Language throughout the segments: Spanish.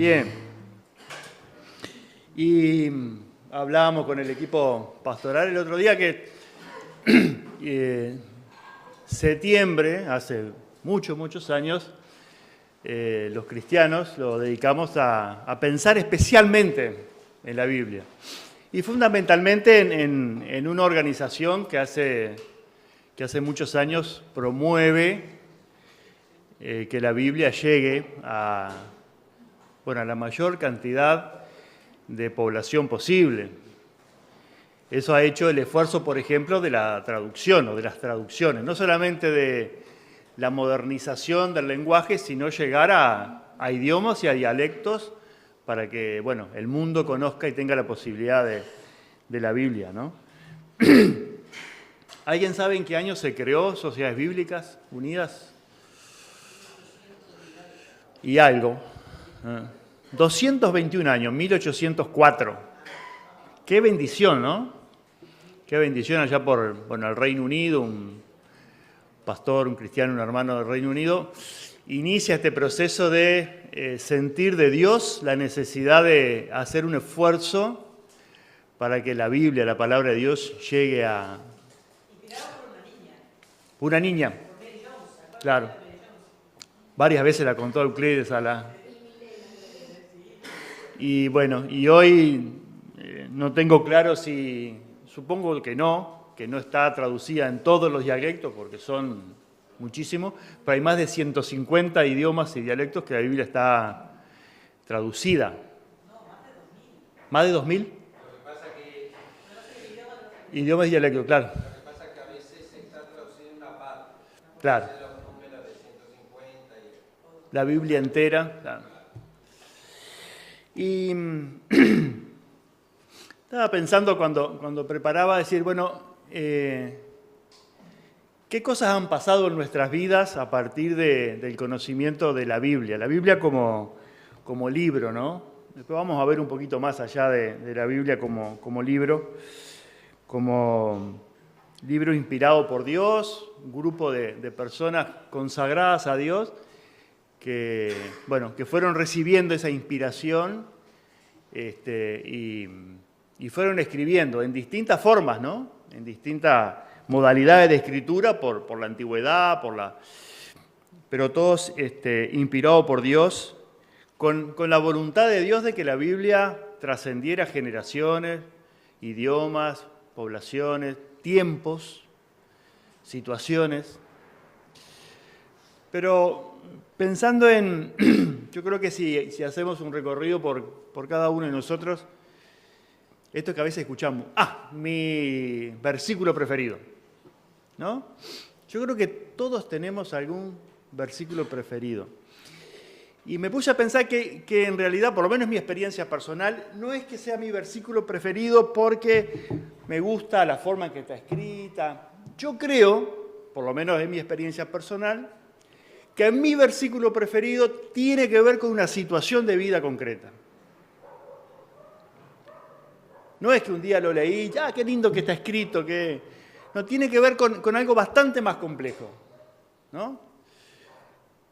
Bien. Y hablábamos con el equipo pastoral el otro día que septiembre, hace muchos años, los cristianos lo dedicamos a pensar especialmente en la Biblia. Y fundamentalmente en una organización que hace muchos años promueve que la Biblia llegue a la mayor cantidad de población posible. Eso ha hecho el esfuerzo, por ejemplo, de la traducción o de las traducciones, no solamente de la modernización del lenguaje, sino llegar a idiomas y a dialectos para que el mundo conozca y tenga la posibilidad de la Biblia, ¿no? ¿Alguien sabe en qué año se creó Sociedades Bíblicas Unidas? Y algo. 221 años, 1804. Qué bendición, ¿no? Qué bendición allá por el Reino Unido, un pastor, un cristiano, un hermano del Reino Unido, inicia este proceso de sentir de Dios la necesidad de hacer un esfuerzo para que la Biblia, la palabra de Dios, llegue a... Inspirado por una niña. Una niña. Por Mary Jones. Claro. Varias veces la contó Euclides a la... Y y hoy no tengo claro si... Supongo que no está traducida en todos los dialectos, porque son muchísimos, pero hay más de 150 idiomas y dialectos que la Biblia está traducida. No, más de 2000. ¿Más de 2000? Lo que pasa que... Idiomas y dialectos, claro. Lo que pasa es que a veces está traducida en una parte. Claro. Los números de 150 y... La Biblia entera, claro. Y estaba pensando cuando preparaba, decir, ¿qué cosas han pasado en nuestras vidas a partir del conocimiento de la Biblia? La Biblia como libro, ¿no? Después vamos a ver un poquito más allá de la Biblia como libro inspirado por Dios, un grupo de personas consagradas a Dios que fueron recibiendo esa inspiración y fueron escribiendo en distintas formas, ¿no? En distintas modalidades de escritura por la antigüedad, pero todos inspirados por Dios, con la voluntad de Dios de que la Biblia trascendiera generaciones, idiomas, poblaciones, tiempos, situaciones. Pero pensando yo creo que si hacemos un recorrido por cada uno de nosotros, esto que a veces escuchamos, mi versículo preferido, ¿no? Yo creo que todos tenemos algún versículo preferido. Y me puse a pensar que en realidad, por lo menos mi experiencia personal, no es que sea mi versículo preferido porque me gusta la forma en que está escrita. Yo creo, por lo menos en mi experiencia personal, que mi versículo preferido tiene que ver con una situación de vida concreta. No es que un día lo leí, qué lindo que está escrito, no, tiene que ver con algo bastante más complejo, ¿no?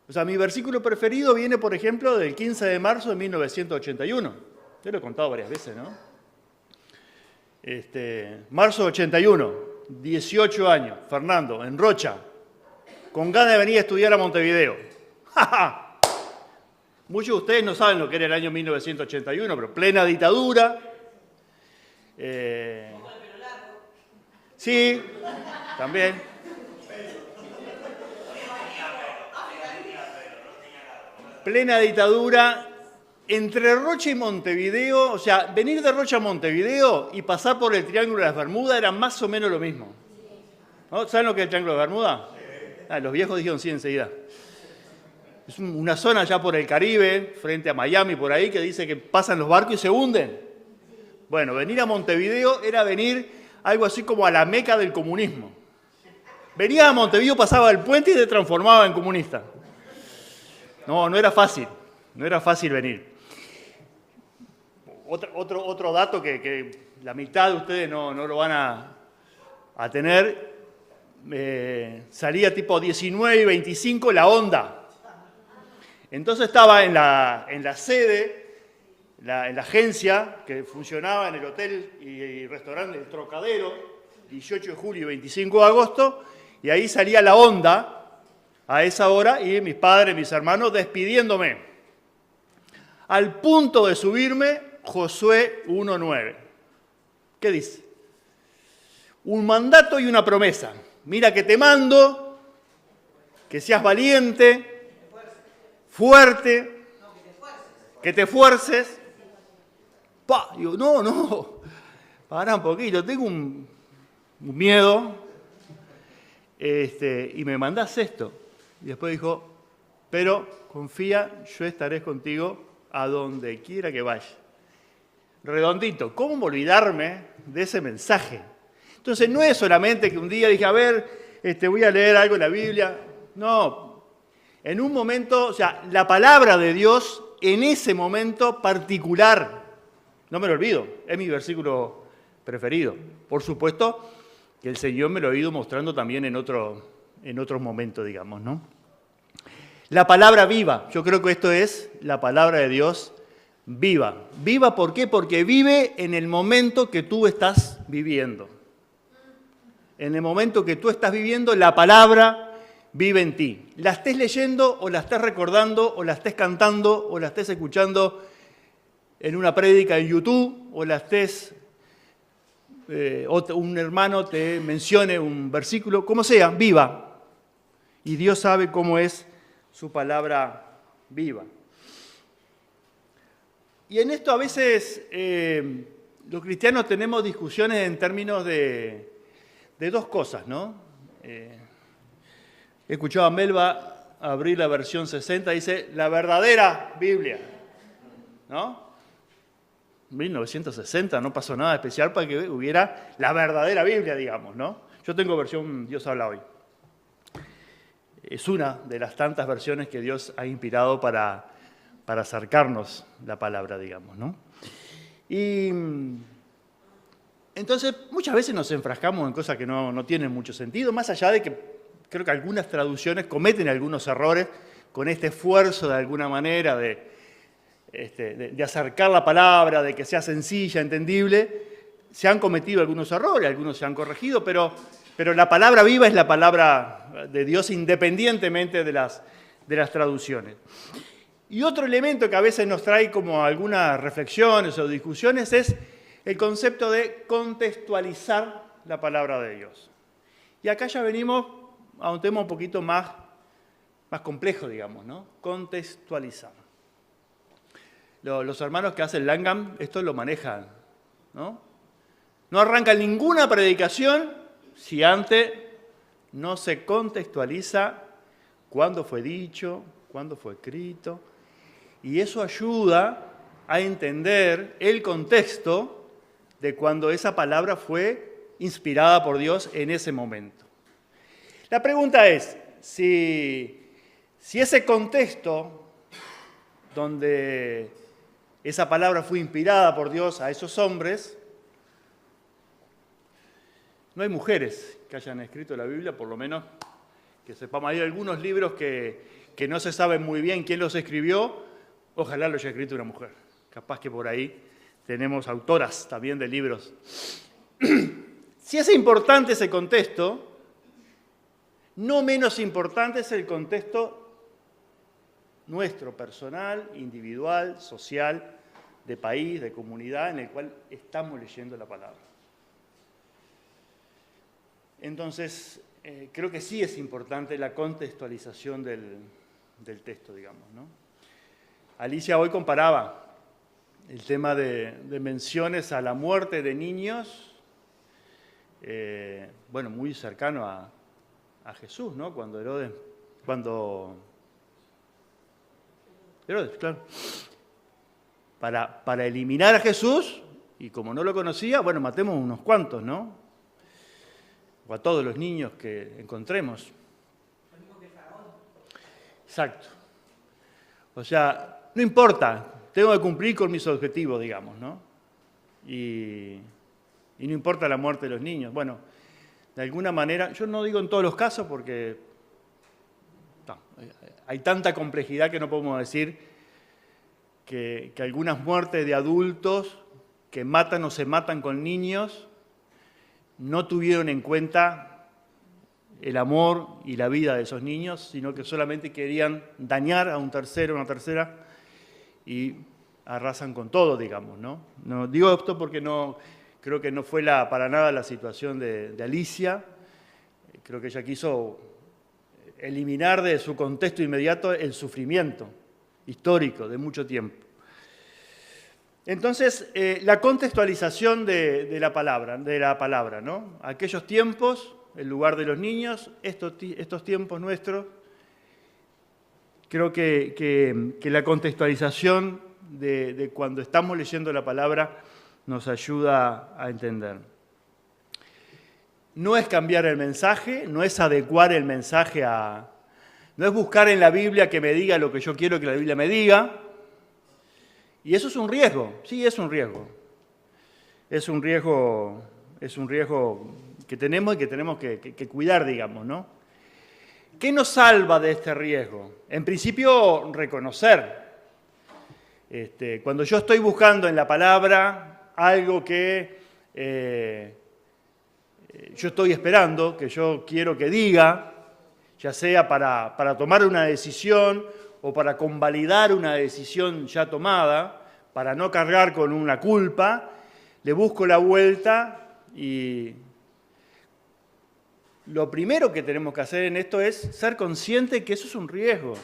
O sea, mi versículo preferido viene, por ejemplo, del 15 de marzo de 1981. Yo lo he contado varias veces, ¿no? Marzo de 81, 18 años, Fernando, en Rocha, con ganas de venir a estudiar a Montevideo. Muchos de ustedes no saben lo que era el año 1981, pero plena dictadura. Sí, también. Plena dictadura, entre Rocha y Montevideo, o sea, venir de Rocha a Montevideo y pasar por el Triángulo de las Bermudas era más o menos lo mismo. ¿No? ¿Saben lo que es el Triángulo de Bermuda? Los viejos dijeron sí enseguida. Es una zona allá por el Caribe, frente a Miami, por ahí, que dice que pasan los barcos y se hunden. Bueno, venir a Montevideo era venir algo así como a la meca del comunismo. Venía a Montevideo, pasaba el puente y se transformaba en comunista. No era fácil venir. Otro dato que la mitad de ustedes no lo van a tener, salía tipo 19 y 25 la onda. Entonces estaba en la sede en la agencia que funcionaba en el hotel y restaurante El Trocadero, 18 de julio y 25 de agosto, y ahí salía la onda a esa hora y mis padres, mis hermanos, despidiéndome. Al punto de subirme, Josué 1:9. ¿Qué dice? Un mandato y una promesa. Mira que te mando, que seas valiente, fuerte, que te esfuerces. Digo, no, para un poquito, tengo un miedo, y me mandás esto. Y después dijo, pero confía, yo estaré contigo a donde quiera que vaya. Redondito, ¿cómo olvidarme de ese mensaje? Entonces no es solamente que un día dije, a ver, voy a leer algo en la Biblia. No, en un momento, o sea, la palabra de Dios en ese momento particular, no me lo olvido, es mi versículo preferido. Por supuesto que el Señor me lo ha ido mostrando también en otros momentos, digamos, ¿no? La palabra viva, yo creo que esto es la palabra de Dios viva. ¿Viva por qué? Porque vive en el momento que tú estás viviendo. En el momento que tú estás viviendo, la palabra vive en ti. La estés leyendo o la estés recordando o la estés cantando o la estés escuchando en una prédica en YouTube o la estés, un hermano te mencione un versículo, como sea, viva. Y Dios sabe cómo es su palabra viva. Y en esto a veces los cristianos tenemos discusiones en términos de dos cosas, ¿no? He escuchado a Melba abrir la versión 60, dice, la verdadera Biblia, ¿no? 1960, no pasó nada especial para que hubiera la verdadera Biblia, digamos, ¿no? Yo tengo versión Dios habla hoy. Es una de las tantas versiones que Dios ha inspirado para acercarnos la palabra, digamos, ¿no? Y entonces muchas veces nos enfrascamos en cosas que no tienen mucho sentido, más allá de que creo que algunas traducciones cometen algunos errores con este esfuerzo de alguna manera de acercar la palabra, de que sea sencilla, entendible. Se han cometido algunos errores, algunos se han corregido, pero la palabra viva es la palabra de Dios independientemente de las traducciones. Y otro elemento que a veces nos trae como algunas reflexiones o discusiones es el concepto de contextualizar la palabra de Dios. Y acá ya venimos a un tema un poquito más complejo, digamos, ¿no? Contextualizar. Los hermanos que hacen Langham esto lo manejan, ¿no? No arrancan ninguna predicación si antes no se contextualiza cuándo fue dicho, cuándo fue escrito. Y eso ayuda a entender el contexto de cuando esa palabra fue inspirada por Dios en ese momento. La pregunta es, si ese contexto donde esa palabra fue inspirada por Dios a esos hombres, no hay mujeres que hayan escrito la Biblia, por lo menos que sepamos. Hay algunos libros que no se sabe muy bien quién los escribió, ojalá lo haya escrito una mujer. Capaz que por ahí tenemos autoras también de libros. Si es importante ese contexto, no menos importante es el contexto nuestro, personal, individual, social, de país, de comunidad, en el cual estamos leyendo la palabra. Entonces, creo que sí es importante la contextualización del texto, digamos, ¿no? Alicia hoy comparaba el tema de menciones a la muerte de niños, muy cercano a Jesús, ¿no? Cuando Herodes, claro, para eliminar a Jesús, y como no lo conocía, matemos unos cuantos, ¿no? O a todos los niños que encontremos. Lo mismo que Faraón. Exacto. O sea, no importa, tengo que cumplir con mis objetivos, digamos, ¿no? Y no importa la muerte de los niños. Bueno, de alguna manera, yo no digo en todos los casos porque hay tanta complejidad que no podemos decir que algunas muertes de adultos que matan o se matan con niños no tuvieron en cuenta el amor y la vida de esos niños, sino que solamente querían dañar a un tercero, una tercera, y arrasan con todo, digamos, ¿no? No digo esto porque no creo que no fue para nada la situación de Alicia. Creo que ella quiso eliminar de su contexto inmediato el sufrimiento histórico de mucho tiempo. Entonces, la contextualización de la palabra, ¿no? Aquellos tiempos, el lugar de los niños, estos tiempos nuestros, creo que la contextualización de cuando estamos leyendo la palabra nos ayuda a entender. No es cambiar el mensaje, no es adecuar el mensaje no es buscar en la Biblia que me diga lo que yo quiero que la Biblia me diga. Y eso es un riesgo, sí, es un riesgo. Es un riesgo que tenemos y que tenemos que cuidar, digamos, ¿no? ¿Qué nos salva de este riesgo? En principio, reconocer. Cuando yo estoy buscando en la palabra algo que yo estoy esperando, que yo quiero que diga, ya sea para tomar una decisión o para convalidar una decisión ya tomada, para no cargar con una culpa, le busco la vuelta y lo primero que tenemos que hacer en esto es ser conscientes que eso es un riesgo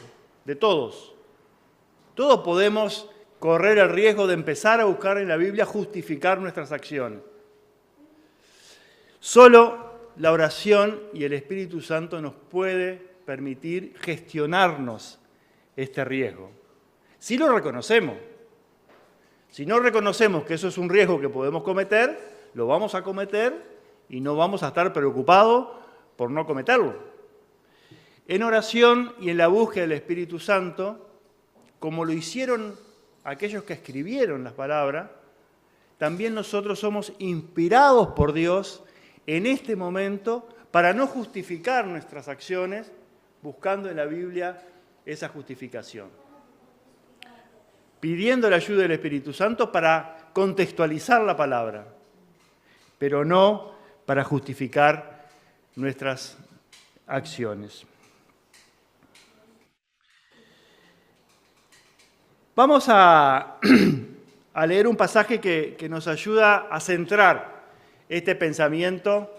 de todos. Todos podemos correr el riesgo de empezar a buscar en la Biblia justificar nuestras acciones. Solo la oración y el Espíritu Santo nos puede permitir gestionarnos este riesgo. Si lo reconocemos. Si no reconocemos que eso es un riesgo que podemos cometer, lo vamos a cometer y no vamos a estar preocupados por no cometerlo. En oración y en la búsqueda del Espíritu Santo, como lo hicieron aquellos que escribieron las palabras, también nosotros somos inspirados por Dios en este momento para no justificar nuestras acciones, buscando en la Biblia esa justificación. Pidiendo la ayuda del Espíritu Santo para contextualizar la palabra, pero no para justificar nuestras acciones. Vamos a leer un pasaje que nos ayuda a centrar este pensamiento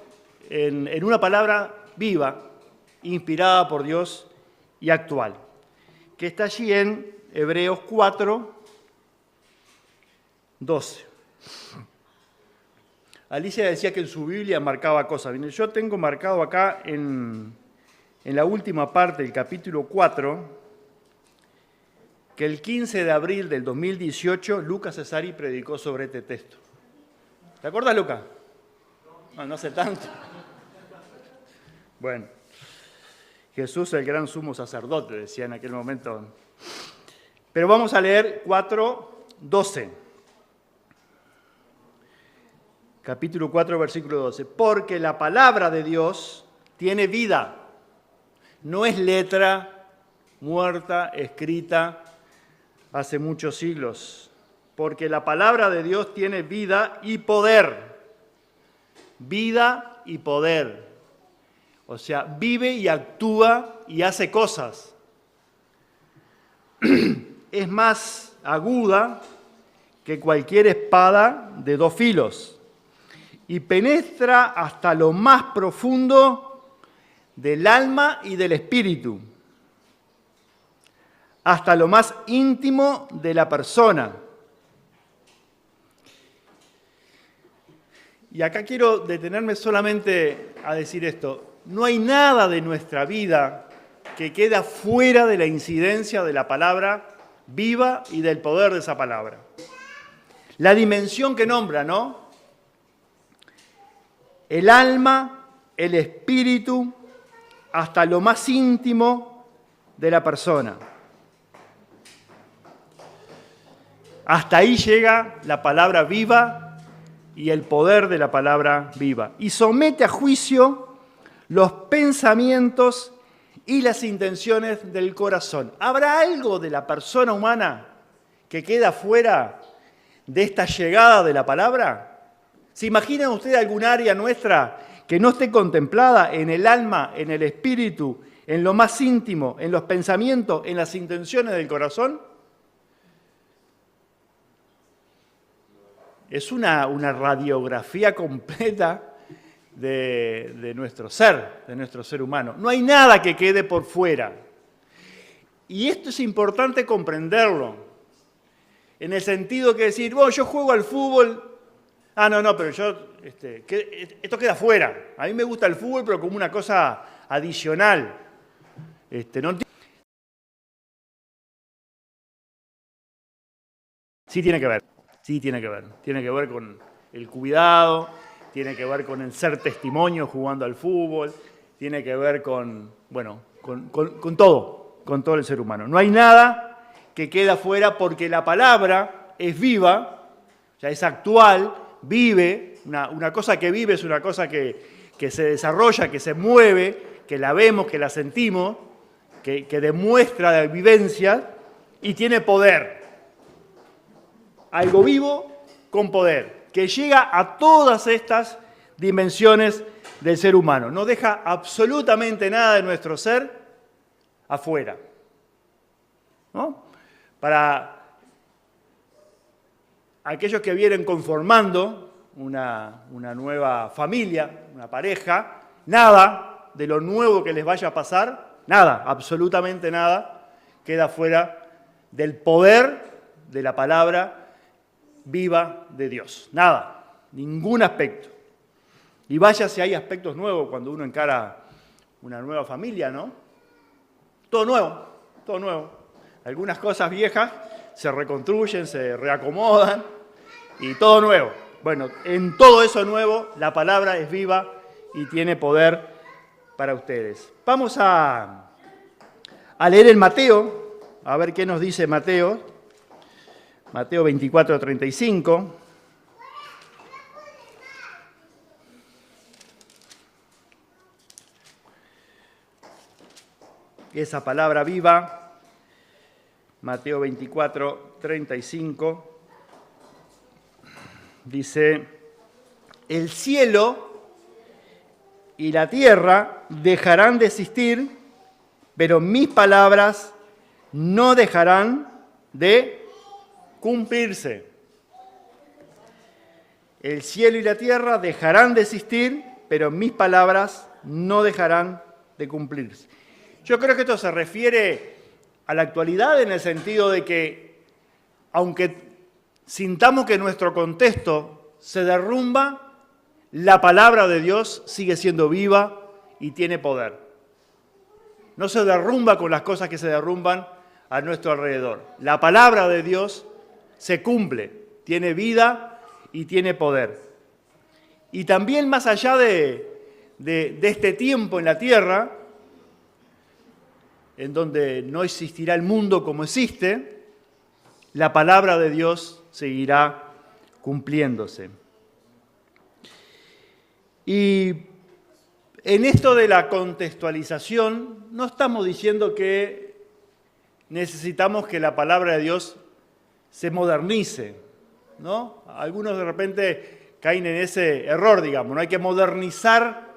en una palabra viva, inspirada por Dios y actual, que está allí en Hebreos 4, 12. Alicia decía que en su Biblia marcaba cosas. Yo tengo marcado acá en la última parte del capítulo 4, que el 15 de abril del 2018 Lucas Cesari predicó sobre este texto. ¿Te acuerdas, Lucas? No hace tanto. Bueno, Jesús el gran sumo sacerdote, decía en aquel momento. Pero vamos a leer 4, 12. Capítulo 4, versículo 12. Porque la palabra de Dios tiene vida. No es letra muerta, escrita hace muchos siglos. Porque la palabra de Dios tiene vida y poder. Vida y poder. O sea, vive y actúa y hace cosas. Es más aguda que cualquier espada de dos filos y penetra hasta lo más profundo del alma y del espíritu, hasta lo más íntimo de la persona. Y acá quiero detenerme solamente a decir esto. No hay nada de nuestra vida que queda fuera de la incidencia de la palabra viva y del poder de esa palabra. La dimensión que nombra, ¿no? El alma, el espíritu, hasta lo más íntimo de la persona. Hasta ahí llega la palabra viva y el poder de la palabra viva. Y somete a juicio los pensamientos y las intenciones del corazón. ¿Habrá algo de la persona humana que queda fuera de esta llegada de la palabra? ¿Se imaginan ustedes algún área nuestra que no esté contemplada en el alma, en el espíritu, en lo más íntimo, en los pensamientos, en las intenciones del corazón? Es una radiografía completa de nuestro ser humano. No hay nada que quede por fuera. Y esto es importante comprenderlo, en el sentido que decir, bueno, yo juego al fútbol, pero esto queda fuera. A mí me gusta el fútbol, pero como una cosa adicional. Sí tiene que ver. Tiene que ver con el cuidado, tiene que ver con el ser testimonio jugando al fútbol, tiene que ver con todo el ser humano. No hay nada que queda fuera porque la palabra es viva, ya es actual, vive, una cosa que vive es una cosa que se desarrolla, que se mueve, que la vemos, que la sentimos, que demuestra la vivencia y tiene poder. Algo vivo con poder, que llega a todas estas dimensiones del ser humano. No deja absolutamente nada de nuestro ser afuera, ¿no? Para aquellos que vienen conformando una nueva familia, una pareja, nada de lo nuevo que les vaya a pasar, nada, absolutamente nada, queda fuera del poder de la palabra viva de Dios. Nada, ningún aspecto. Y vaya si hay aspectos nuevos cuando uno encara una nueva familia, ¿no? Todo nuevo. Algunas cosas viejas se reconstruyen, se reacomodan y todo nuevo. Bueno, en todo eso nuevo la palabra es viva y tiene poder para ustedes. Vamos a leer el Mateo, a ver qué nos dice Mateo. Mateo 24, 35. Esa palabra viva, Mateo 24, 35, dice, el cielo y la tierra dejarán de existir, pero mis palabras no dejarán de cumplirse. El cielo y la tierra dejarán de existir, pero mis palabras no dejarán de cumplirse. Yo creo que esto se refiere a la actualidad en el sentido de que, aunque sintamos que nuestro contexto se derrumba, la palabra de Dios sigue siendo viva y tiene poder. No se derrumba con las cosas que se derrumban a nuestro alrededor. La palabra de Dios se cumple, tiene vida y tiene poder. Y también más allá de este tiempo en la tierra, en donde no existirá el mundo como existe, la palabra de Dios seguirá cumpliéndose. Y en esto de la contextualización, no estamos diciendo que necesitamos que la palabra de Dios se modernice, ¿no? Algunos de repente caen en ese error, digamos, no hay que modernizar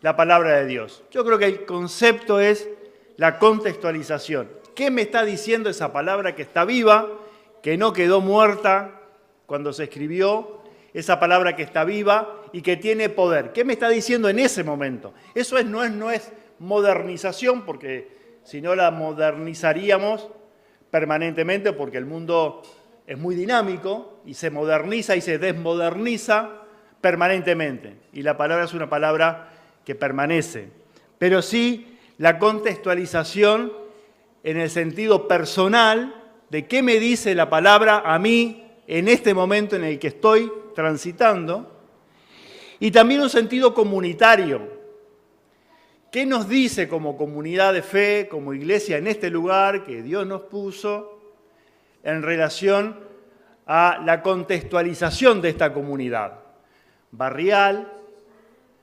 la palabra de Dios. Yo creo que el concepto es la contextualización. ¿Qué me está diciendo esa palabra que está viva, que no quedó muerta cuando se escribió? Esa palabra que está viva y que tiene poder. ¿Qué me está diciendo en ese momento? Eso no es modernización, porque si no la modernizaríamos permanentemente, porque el mundo es muy dinámico y se moderniza y se desmoderniza permanentemente. Y la palabra es una palabra que permanece. Pero sí la contextualización en el sentido personal de qué me dice la palabra a mí en este momento en el que estoy transitando. Y también un sentido comunitario. ¿Qué nos dice como comunidad de fe, como iglesia en este lugar que Dios nos puso en relación a la contextualización de esta comunidad barrial,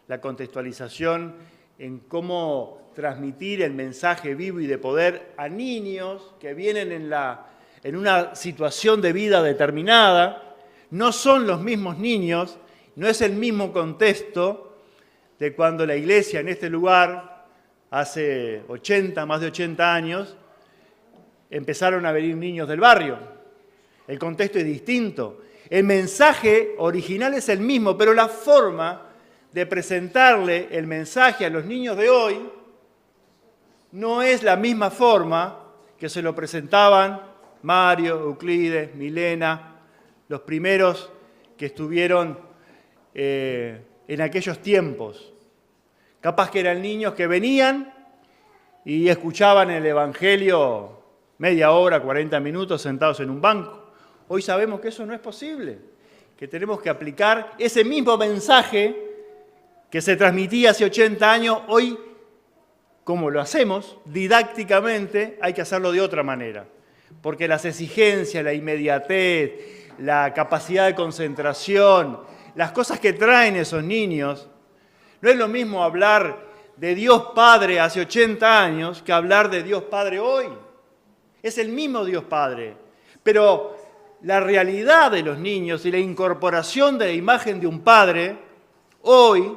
la contextualización en cómo transmitir el mensaje vivo y de poder a niños que vienen en la en una situación de vida determinada, no son los mismos niños, no es el mismo contexto de cuando la iglesia en este lugar, hace más de 80 años, empezaron a venir niños del barrio. El contexto es distinto. El mensaje original es el mismo, pero la forma de presentarle el mensaje a los niños de hoy no es la misma forma que se lo presentaban Mario, Euclides, Milena, los primeros que estuvieron en aquellos tiempos. Capaz que eran niños que venían y escuchaban el Evangelio media hora, 40 minutos sentados en un banco. Hoy sabemos que eso no es posible, que tenemos que aplicar ese mismo mensaje que se transmitía hace 80 años, hoy, como lo hacemos, didácticamente, hay que hacerlo de otra manera. Porque las exigencias, la inmediatez, la capacidad de concentración, las cosas que traen esos niños, no es lo mismo hablar de Dios Padre hace 80 años que hablar de Dios Padre hoy. Es el mismo Dios Padre, pero la realidad de los niños y la incorporación de la imagen de un padre hoy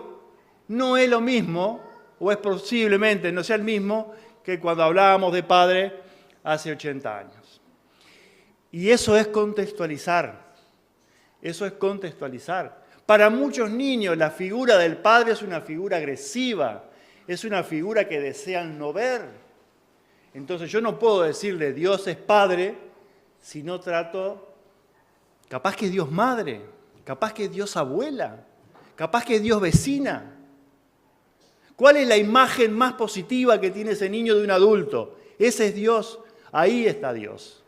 no es lo mismo, o es posiblemente no sea el mismo que cuando hablábamos de padre hace 80 años. Y eso es contextualizar, eso es contextualizar. Para muchos niños la figura del padre es una figura agresiva, es una figura que desean no ver. Entonces yo no puedo decirle Dios es padre si no trato, capaz que es Dios madre, capaz que es Dios abuela, capaz que es Dios vecina. ¿Cuál es la imagen más positiva que tiene ese niño de un adulto? Ese es Dios, ahí está Dios.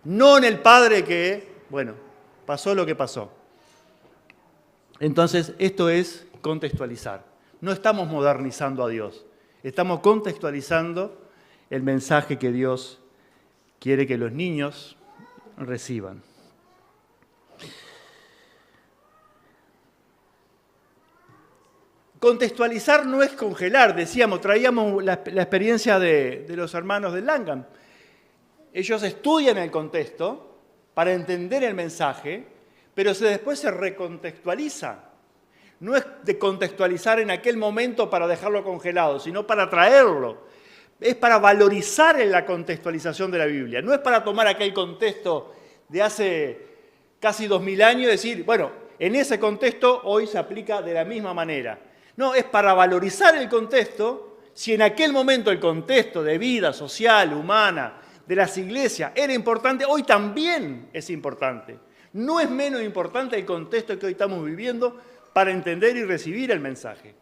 No en el padre que, bueno, pasó lo que pasó. Entonces, esto es contextualizar. No estamos modernizando a Dios, estamos contextualizando el mensaje que Dios quiere que los niños reciban. Contextualizar no es congelar, decíamos, traíamos la experiencia de los hermanos de Langham. Ellos estudian el contexto para entender el mensaje, pero después se recontextualiza. No es de contextualizar en aquel momento para dejarlo congelado, sino para traerlo. Es para valorizar en la contextualización de la Biblia. No es para tomar aquel contexto de hace casi 2000 años y decir, bueno, en ese contexto hoy se aplica de la misma manera. No, es para valorizar el contexto, si en aquel momento el contexto de vida social, humana, de las iglesias era importante, hoy también es importante. No es menos importante el contexto que hoy estamos viviendo para entender y recibir el mensaje.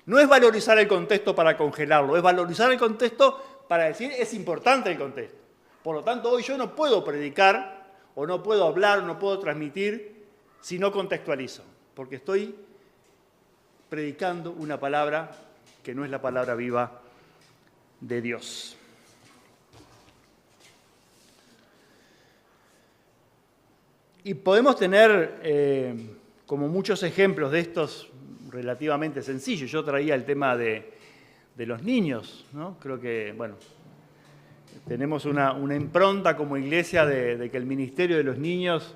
No es valorizar el contexto para congelarlo, es valorizar el contexto para decir es importante el contexto. Por lo tanto, hoy yo no puedo predicar, o no puedo hablar, o no puedo transmitir si no contextualizo, porque estoy predicando una palabra que no es la palabra viva de Dios. Y podemos tener como muchos ejemplos de estos relativamente sencillos. Yo traía el tema de los niños, ¿no? Creo que, bueno, tenemos una impronta como iglesia de que el ministerio de los niños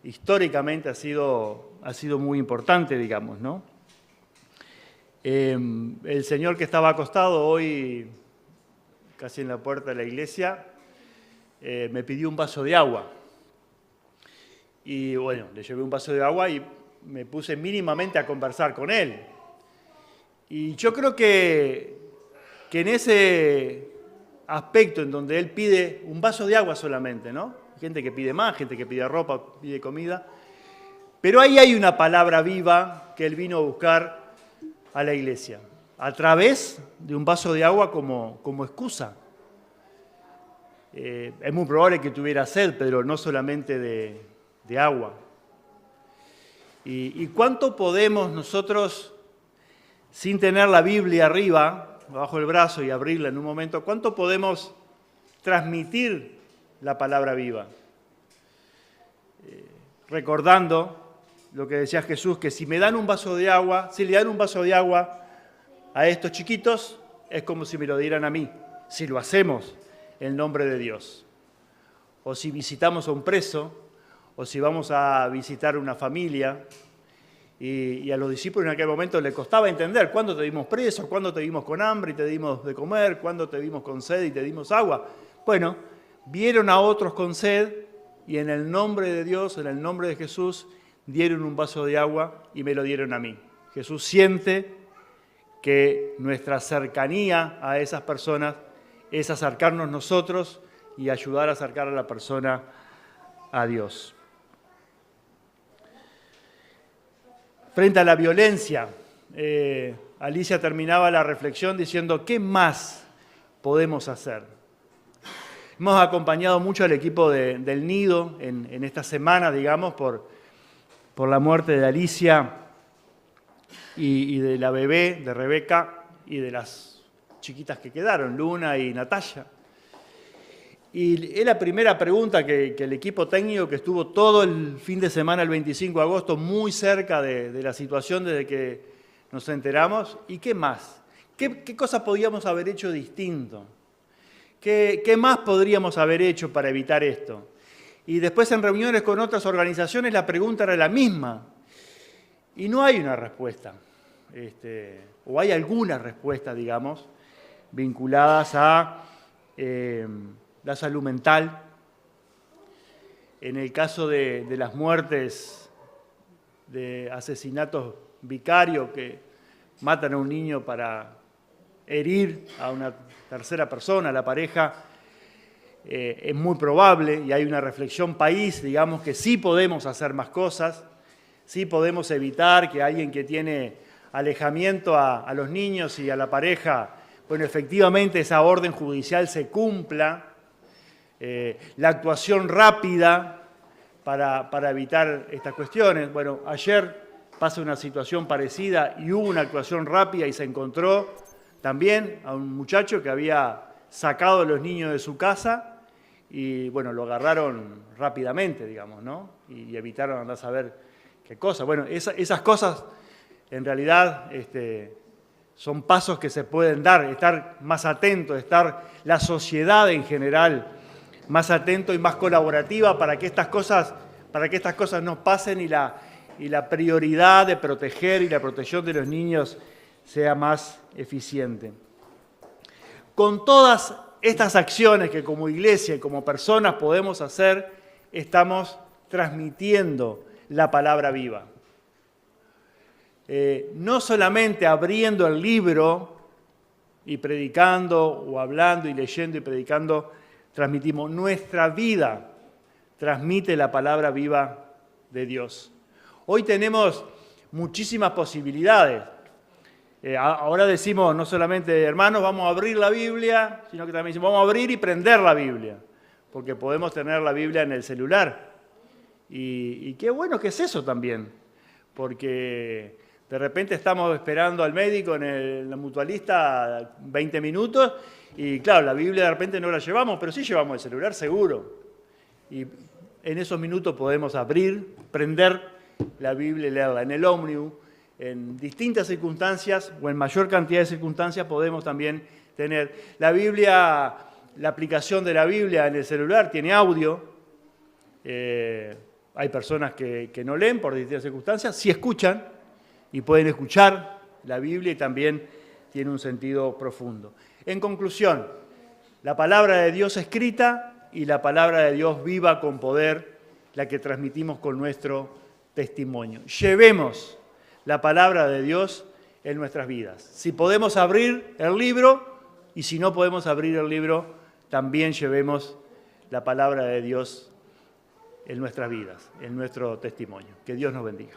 históricamente ha sido muy importante, digamos, ¿no? El señor que estaba acostado hoy, casi en la puerta de la iglesia, me pidió un vaso de agua. Y bueno, le llevé un vaso de agua y me puse mínimamente a conversar con él. Y yo creo que en ese aspecto en donde él pide un vaso de agua solamente, ¿no? Gente que pide más, gente que pide ropa, pide comida. Pero ahí hay una palabra viva que él vino a buscar a la iglesia, a través de un vaso de agua como excusa. Es muy probable que tuviera sed, pero no solamente de agua. ¿Y cuánto podemos nosotros, sin tener la Biblia arriba, bajo el brazo y abrirla en un momento, cuánto podemos transmitir la palabra viva? Recordando lo que decía Jesús, que si me dan un vaso de agua, si le dan un vaso de agua a estos chiquitos, es como si me lo dieran a mí, si lo hacemos en nombre de Dios. o si visitamos a un preso, o si vamos a visitar una familia. Y a los discípulos en aquel momento les costaba entender cuándo te vimos presos, cuándo te vimos con hambre y te dimos de comer, cuándo te vimos con sed y te dimos agua. Bueno, vieron a otros con sed y en el nombre de Dios, en el nombre de Jesús, dieron un vaso de agua y me lo dieron a mí. Jesús siente que nuestra cercanía a esas personas es acercarnos nosotros y ayudar a acercar a la persona a Dios. Frente a la violencia, Alicia terminaba la reflexión diciendo, ¿qué más podemos hacer? Hemos acompañado mucho al equipo del Nido en esta semana, digamos, por la muerte de Alicia y de la bebé, de Rebeca, y de las chiquitas que quedaron, Luna y Natalia. Y es la primera pregunta que el equipo técnico, que estuvo todo el fin de semana, el 25 de agosto, muy cerca de la situación desde que nos enteramos. ¿Y qué más? ¿Qué cosa podíamos haber hecho distinto? ¿Qué más podríamos haber hecho para evitar esto? Y después en reuniones con otras organizaciones la pregunta era la misma. Y no hay una respuesta. O hay algunas respuestas, digamos, vinculadas a la salud mental. En el caso de las muertes, de asesinatos vicarios que matan a un niño para herir a una tercera persona, a la pareja, es muy probable, y hay una reflexión país, digamos, que sí podemos hacer más cosas, sí podemos evitar que alguien que tiene alejamiento a los niños y a la pareja, bueno, efectivamente esa orden judicial se cumpla. La actuación rápida para evitar estas cuestiones. Bueno, ayer pasa una situación parecida y hubo una actuación rápida y se encontró también a un muchacho que había sacado a los niños de su casa y, bueno, lo agarraron rápidamente, digamos, ¿no? Y evitaron andar a saber qué cosa. Bueno, esas cosas en realidad son pasos que se pueden dar, estar más atentos, estar la sociedad en general más atento y más colaborativa para que estas cosas no pasen y la prioridad de proteger y la protección de los niños sea más eficiente. Con todas estas acciones que como iglesia y como personas podemos hacer, estamos transmitiendo la palabra viva. No solamente abriendo el libro y predicando o hablando y leyendo y predicando, transmitimos, nuestra vida transmite la palabra viva de Dios. Hoy tenemos muchísimas posibilidades. Ahora decimos no solamente, hermanos, vamos a abrir la Biblia, sino que también decimos, vamos a abrir y prender la Biblia, porque podemos tener la Biblia en el celular. Y qué bueno que es eso también, porque de repente estamos esperando al médico en la mutualista 20 minutos y claro, la Biblia de repente no la llevamos, pero sí llevamos el celular seguro. Y en esos minutos podemos abrir, prender la Biblia y leerla. En el ómnibus, en distintas circunstancias o en mayor cantidad de circunstancias podemos también tener. La Biblia, la aplicación de la Biblia en el celular tiene audio. Hay personas que no leen por distintas circunstancias, sí escuchan y pueden escuchar la Biblia y también tiene un sentido profundo. En conclusión, la palabra de Dios escrita y la palabra de Dios viva con poder, la que transmitimos con nuestro testimonio. Llevemos la palabra de Dios en nuestras vidas. Si podemos abrir el libro y si no podemos abrir el libro, también llevemos la palabra de Dios en nuestras vidas, en nuestro testimonio. Que Dios nos bendiga.